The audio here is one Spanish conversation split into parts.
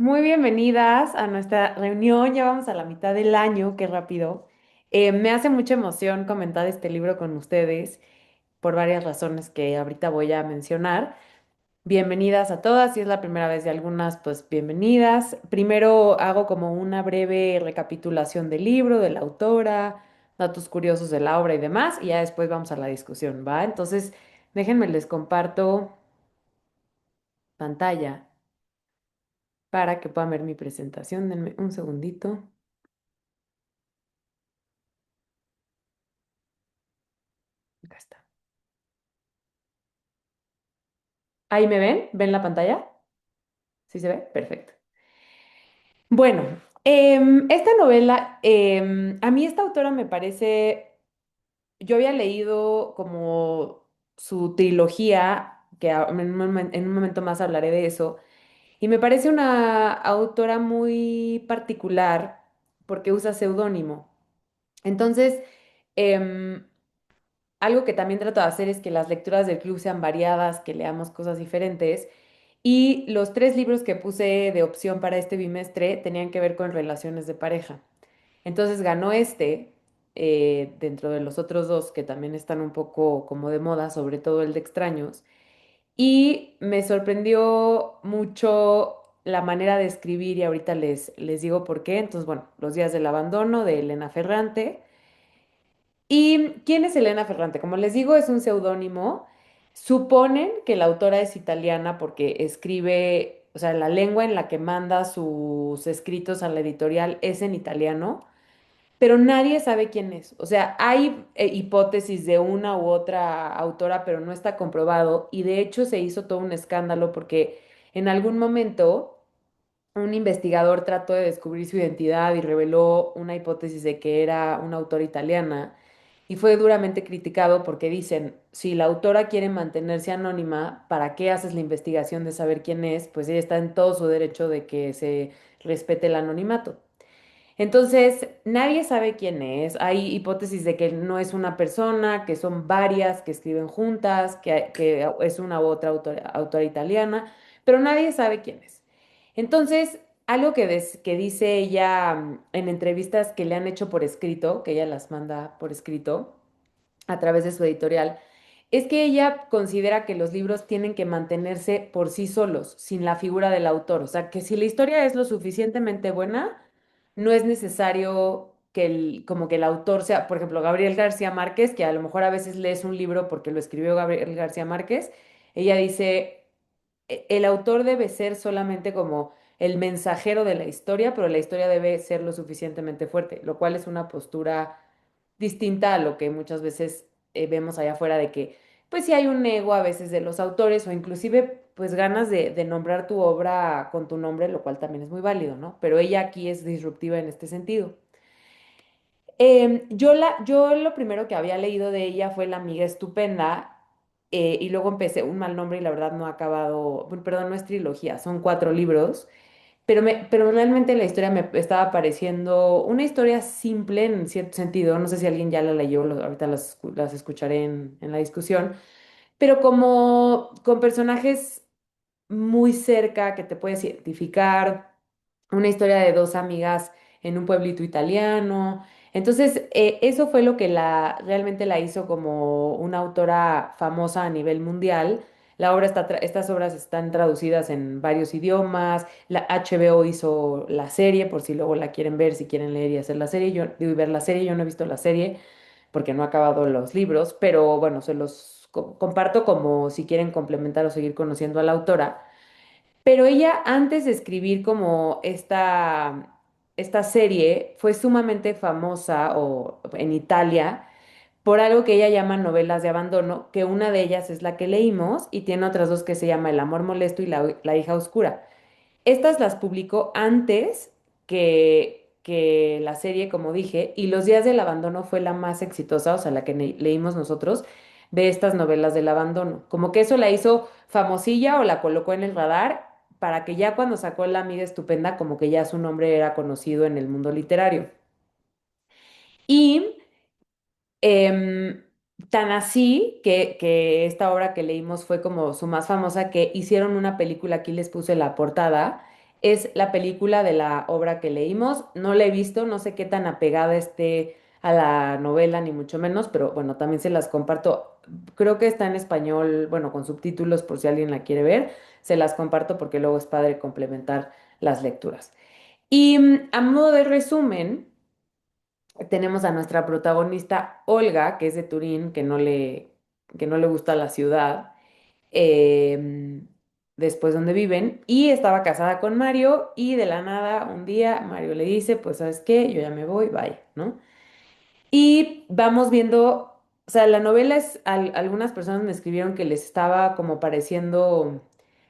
Muy bienvenidas a nuestra reunión. Ya vamos a la mitad del año, qué rápido. Me hace mucha emoción comentar este libro con ustedes por varias razones que ahorita voy a mencionar. Bienvenidas a todas. Si es la primera vez de algunas, pues bienvenidas. Primero hago como una breve recapitulación del libro, de la autora, datos curiosos de la obra y demás, y ya después vamos a la discusión, ¿va? Entonces, déjenme les comparto pantalla para que puedan ver mi presentación. Denme un segundito. Acá está. ¿Ahí me ven? ¿Ven la pantalla? ¿Sí se ve? Perfecto. Bueno, esta novela, a mí esta autora me parece, yo había leído como su trilogía, que en un momento más hablaré de eso, y me parece una autora muy particular porque usa seudónimo. Entonces, em, algo que también trato de hacer es que las lecturas del club sean variadas, que leamos cosas diferentes. Y los tres libros que puse de opción para este bimestre tenían que ver con relaciones de pareja. Entonces ganó este, dentro de los otros dos que también están un poco como de moda, sobre todo el de extraños. Y me sorprendió mucho la manera de escribir y ahorita les digo por qué. Entonces, bueno, Los días del abandono de Elena Ferrante. ¿Y quién es Elena Ferrante? Como les digo, es un seudónimo. Suponen que la autora es italiana porque escribe, o sea, la lengua en la que manda sus escritos a la editorial es en italiano, pero nadie sabe quién es. O sea, hay hipótesis de una u otra autora, pero no está comprobado. Y de hecho se hizo todo un escándalo porque en algún momento un investigador trató de descubrir su identidad y reveló una hipótesis de que era una autora italiana y fue duramente criticado porque dicen, si la autora quiere mantenerse anónima, ¿para qué haces la investigación de saber quién es? Pues ella está en todo su derecho de que se respete el anonimato. Entonces, nadie sabe quién es. Hay hipótesis de que no es una persona, que son varias que escriben juntas, que es una u otra autora italiana, pero nadie sabe quién es. Entonces, algo que dice ella en entrevistas que le han hecho por escrito, que ella las manda por escrito a través de su editorial, es que ella considera que los libros tienen que mantenerse por sí solos, sin la figura del autor. O sea, que si la historia es lo suficientemente buena, no es necesario que como que el autor sea, por ejemplo, Gabriel García Márquez, que a lo mejor a veces lees un libro porque lo escribió Gabriel García Márquez, ella dice, El autor debe ser solamente como el mensajero de la historia, pero la historia debe ser lo suficientemente fuerte", lo cual es una postura distinta a lo que muchas veces vemos allá afuera de que, pues sí hay un ego a veces de los autores o inclusive pues ganas de nombrar tu obra con tu nombre, lo cual también es muy válido, ¿no? Pero ella aquí es disruptiva en este sentido. Yo lo primero que había leído de ella fue La amiga estupenda, y luego empecé Un mal nombre y la verdad no ha acabado, bueno, perdón, no es trilogía, son cuatro libros, pero realmente la historia me estaba pareciendo una historia simple en cierto sentido. No sé si alguien ya la leyó, ahorita las escucharé en la discusión, pero como con personajes muy cerca que te puedes identificar, una historia de dos amigas en un pueblito italiano. Entonces, eso fue lo que realmente la hizo como una autora famosa a nivel mundial. Estas obras están traducidas en varios idiomas. La HBO hizo la serie, por si luego la quieren ver, si quieren leer y hacer la serie. Yo digo, y ver la serie, yo no he visto la serie porque no he acabado los libros, pero bueno, se los comparto como si quieren complementar o seguir conociendo a la autora. Pero ella, antes de escribir como esta serie, fue sumamente famosa en Italia por algo que ella llama novelas de abandono, que una de ellas es la que leímos y tiene otras dos que se llama El amor molesto y La hija oscura. Estas las publicó antes que la serie, como dije, y Los días del abandono fue la más exitosa, o sea, la que leímos nosotros de estas novelas del abandono. Como que eso la hizo famosilla o la colocó en el radar para que ya cuando sacó La amiga estupenda, como que ya su nombre era conocido en el mundo literario. Y Em, tan así que esta obra que leímos fue como su más famosa, que hicieron una película, aquí les puse la portada, es la película de la obra que leímos. No la he visto, no sé qué tan apegada esté a la novela, ni mucho menos, pero bueno, también se las comparto. Creo que está en español, bueno, con subtítulos por si alguien la quiere ver. Se las comparto porque luego es padre complementar las lecturas. Y a modo de resumen, tenemos a nuestra protagonista Olga, que es de Turín, que no le gusta la ciudad, después donde viven, y estaba casada con Mario, y de la nada, un día, Mario le dice, pues, ¿sabes qué? Yo ya me voy, bye, ¿no? Y vamos viendo, o sea, la novela es, algunas personas me escribieron que les estaba como pareciendo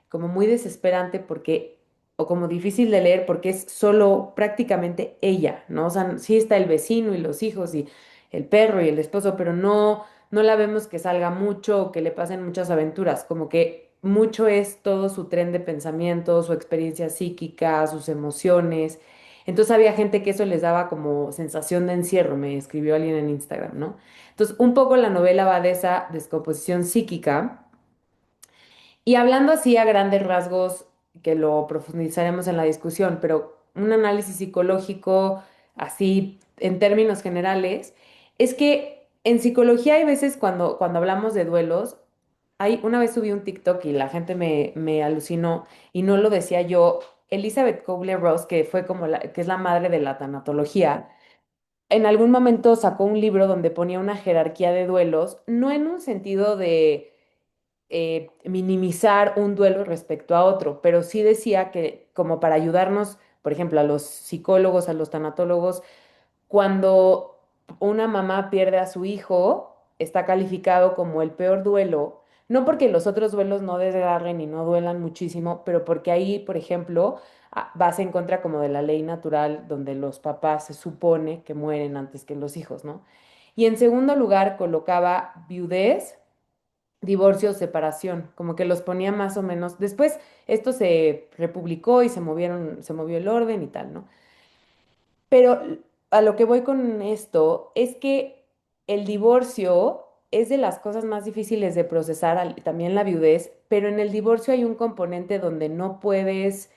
como muy desesperante porque, o como difícil de leer porque es solo prácticamente ella, ¿no? O sea, sí está el vecino y los hijos y el perro y el esposo, pero no la vemos que salga mucho o que le pasen muchas aventuras, como que mucho es todo su tren de pensamiento, su experiencia psíquica, sus emociones. Entonces había gente que eso les daba como sensación de encierro, me escribió alguien en Instagram, ¿no? Entonces, un poco la novela va de esa descomposición psíquica y hablando así a grandes rasgos, que lo profundizaremos en la discusión, pero un análisis psicológico así en términos generales, es que en psicología hay veces cuando hablamos de duelos, una vez subí un TikTok y la gente me alucinó y no lo decía yo. Elizabeth Kubler-Ross, que fue como que es la madre de la tanatología, en algún momento sacó un libro donde ponía una jerarquía de duelos, no en un sentido de minimizar un duelo respecto a otro, pero sí decía que como para ayudarnos, por ejemplo, a los psicólogos, a los tanatólogos, cuando una mamá pierde a su hijo, está calificado como el peor duelo, no porque los otros duelos no desgarren y no duelan muchísimo, pero porque ahí, por ejemplo, vas en contra como de la ley natural donde los papás se supone que mueren antes que los hijos, ¿no? Y en segundo lugar colocaba viudez, divorcio, separación, como que los ponía más o menos. Después esto se republicó y se movió el orden y tal, ¿no? Pero a lo que voy con esto es que el divorcio es de las cosas más difíciles de procesar, también la viudez, pero en el divorcio hay un componente donde no puedes,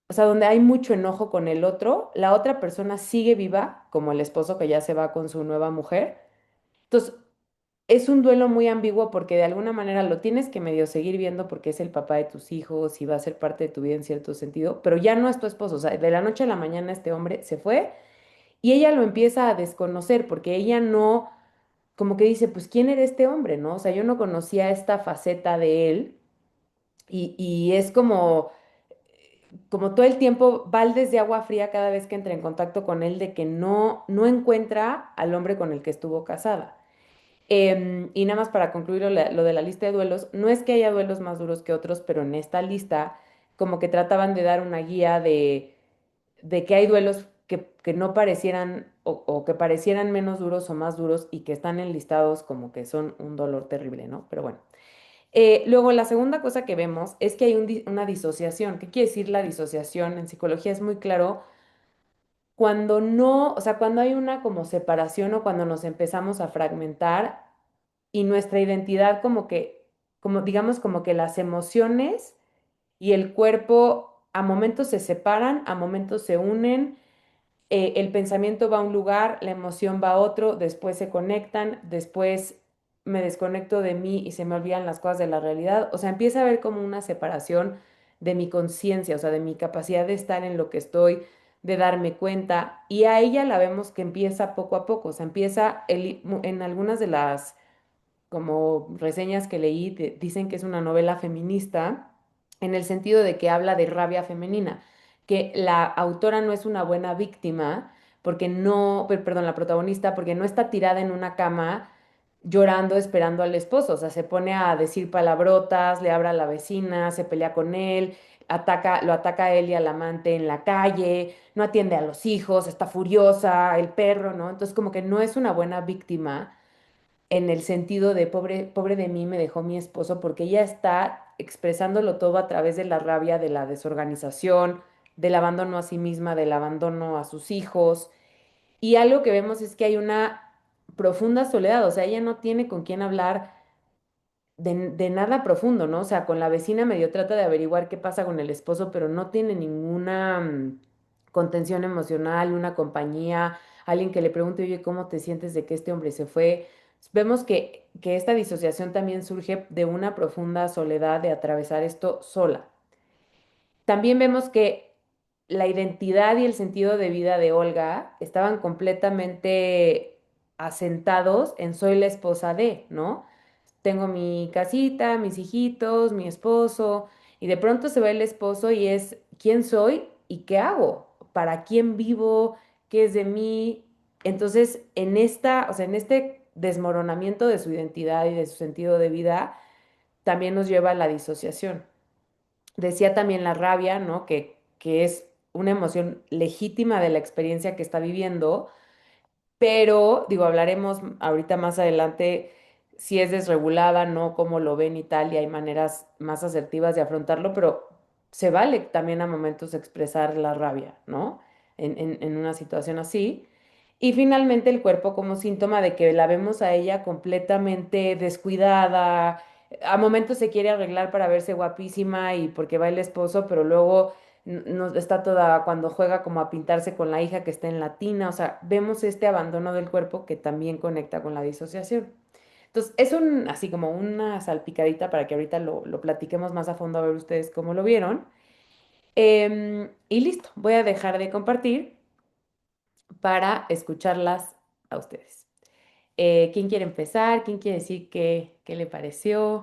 o sea, donde hay mucho enojo con el otro, la otra persona sigue viva, como el esposo que ya se va con su nueva mujer. Entonces, es un duelo muy ambiguo porque de alguna manera lo tienes que medio seguir viendo porque es el papá de tus hijos y va a ser parte de tu vida en cierto sentido, pero ya no es tu esposo, o sea, de la noche a la mañana este hombre se fue y ella lo empieza a desconocer porque ella no, como que dice, pues, ¿quién era este hombre, no? O sea, yo no conocía esta faceta de él y es como todo el tiempo baldes de agua fría cada vez que entra en contacto con él de que no encuentra al hombre con el que estuvo casada. Y nada más para concluir lo de la lista de duelos, no es que haya duelos más duros que otros, pero en esta lista como que trataban de dar una guía de que hay duelos que no parecieran o que parecieran menos duros o más duros y que están enlistados como que son un dolor terrible, ¿no? Pero bueno. Luego, la segunda cosa que vemos es que hay una disociación. ¿Qué quiere decir la disociación? En psicología es muy claro cuando no, o sea, cuando hay una como separación o cuando nos empezamos a fragmentar y nuestra identidad como que, como digamos, como que las emociones y el cuerpo a momentos se separan, a momentos se unen, el pensamiento va a un lugar, la emoción va a otro, después se conectan, después me desconecto de mí y se me olvidan las cosas de la realidad. O sea, empieza a haber como una separación de mi conciencia, o sea, de mi capacidad de estar en lo que estoy, de darme cuenta. Y a ella la vemos que empieza poco a poco, o sea, empieza en algunas de las como reseñas que leí, dicen que es una novela feminista en el sentido de que habla de rabia femenina, que la autora no es una buena víctima porque no, perdón, la protagonista, porque no está tirada en una cama llorando esperando al esposo, o sea, se pone a decir palabrotas, le habla a la vecina, se pelea con él, lo ataca a él y al amante en la calle, no atiende a los hijos, está furiosa, el perro, ¿no? Entonces como que no es una buena víctima en el sentido de pobre, pobre de mí me dejó mi esposo, porque ella está expresándolo todo a través de la rabia, de la desorganización, del abandono a sí misma, del abandono a sus hijos. Y algo que vemos es que hay una profunda soledad, o sea, ella no tiene con quién hablar de nada profundo, ¿no? O sea, con la vecina medio trata de averiguar qué pasa con el esposo, pero no tiene ninguna contención emocional, una compañía, alguien que le pregunte, oye, ¿cómo te sientes de que este hombre se fue? Vemos que esta disociación también surge de una profunda soledad de atravesar esto sola. También vemos que la identidad y el sentido de vida de Olga estaban completamente asentados en soy la esposa de, ¿no? Tengo mi casita, mis hijitos, mi esposo, y de pronto se va el esposo y es quién soy y qué hago, para quién vivo, qué es de mí. Entonces, o sea, en este desmoronamiento de su identidad y de su sentido de vida, también nos lleva a la disociación. Decía también la rabia, ¿no? Que es una emoción legítima de la experiencia que está viviendo, pero digo, hablaremos ahorita más adelante si es desregulada, ¿no? Cómo lo ven y tal, y hay maneras más asertivas de afrontarlo, pero se vale también a momentos expresar la rabia, ¿no? En una situación así. Y finalmente el cuerpo como síntoma de que la vemos a ella completamente descuidada, a momentos se quiere arreglar para verse guapísima y porque va el esposo, pero luego no, está toda cuando juega como a pintarse con la hija que está en la tina, o sea, vemos este abandono del cuerpo que también conecta con la disociación. Entonces, es así como una salpicadita para que ahorita lo platiquemos más a fondo a ver ustedes cómo lo vieron. Y listo, voy a dejar de compartir para escucharlas a ustedes. ¿Quién quiere empezar? ¿Quién quiere decir qué le pareció?